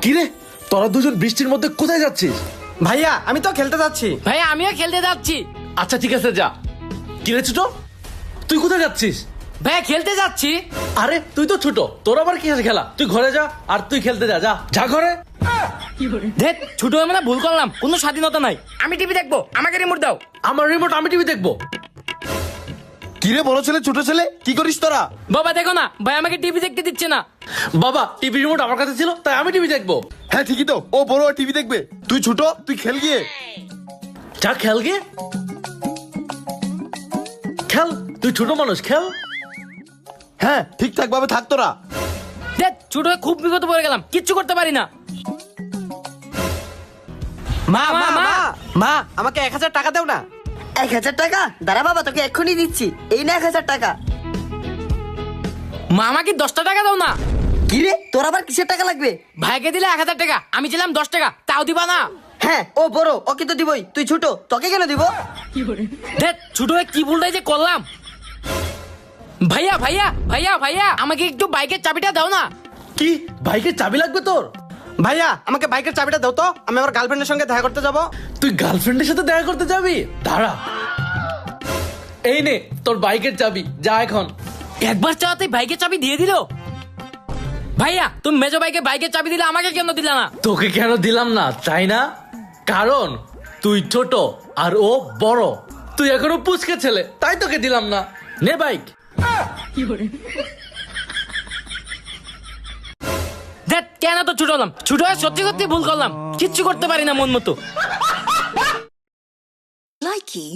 কিরে তোরা দুজন বৃষ্টির মধ্যে কোথায় যাচ্ছিস? ভাইয়া আমি তো খেলতে যাচ্ছি। ভাইয়া আমিও খেলতে যাচ্ছি। আচ্ছা ঠিক আছে যা। কিরে ছোট, তুই কোথায় যাচ্ছিস? ভাইয়া খেলতে যাচ্ছি। আরে তুই তো ছোট, তোর আবার কি আছে খেলা? তুই ঘরে যা, আর তুই খেলতে যা। যা যা ঘরে। দেখ ছোট হয়ে মানে ভুল করলাম, কোনো স্বাধীনতা নাই। আমি টিভি দেখবো, আমাকে রিমোট দাও। আমার রিমোট, আমি টিভি দেখবো। কিরে বড় ছেলে ছোট ছেলে কি করিস তোরা? বাবা দেখো না, ভাই আমাকে টিভি দেখতে দিচ্ছে না। বাবা টিভি রিমোট আমার কাছে ছিল, তাই আমি টিভি দেখবো। হ্যাঁ ঠিকই তো, ও বড় টিভি দেখবে, তুই ছোট, তুই খেল গিয়ে। যা খেল গে, খেল। তুই ছোট মানুষ, খেল। হ্যাঁ ঠিকঠাক ভাবে থাক তোরা। দেখ ছোট হয়ে খুব বিপদে পড়ে গেলাম, কিচ্ছু করতে পারি না। মা মা মা, মা মা আমাকে 1000 টাকা দাও না। 1000 টাকা? দাঁড়া বাবা, তোকে এক্ষুনি দিচ্ছি। এই না 1000 টাকা। মা আমাকে 10টা টাকা দাও না। কি রে, তোর আবার কিসের টাকা লাগবে? ভাইকে দিলে 1000 টাকা, আমি ছিলাম 10 টাকা, তাও দিবা না? হ্যাঁ ও বড়, ওকে তো দিবই। তুই ছোট, তোকে কেন দিব? দেখ ছোট হয়ে কি ভুলটাই যে করলাম। ভাইয়া ভাইয়া ভাইয়া ভাইয়া আমাকে একটু বাইকের চাবিটা দাও না। কি বাইকের চাবি লাগবে তোর? ভাইয়া আমাকে বাইকের চাবিটা দাও তো, আমি আমার গার্লফ্রেন্ডের সঙ্গে দেখা করতে যাব। তুই গার্লফ্রেন্ডের সাথে দেখা করতে যাবি? দাঁড়া, এই নে তোর বাইকের চাবি, যা এখন। একবার চালাতেই বাইকের চাবি দিয়ে দিল। ভাইয়া তুমি মেজো বাইকে বাইকের চাবি দিলে, আমাকে কেন দিলা না? তোকে কেন দিলাম না তাই না? কারণ তুই ছোট আর ও বড়, তুই এখনো পুচকে ছেলে, তাই তোকে দিলাম না। নে বাইক। দেখ কেন তো ছোট হলাম, ছোট হয়ে সত্যি সত্যি ভুল করলাম, কিচ্ছু করতে পারি না মন মতো। Likey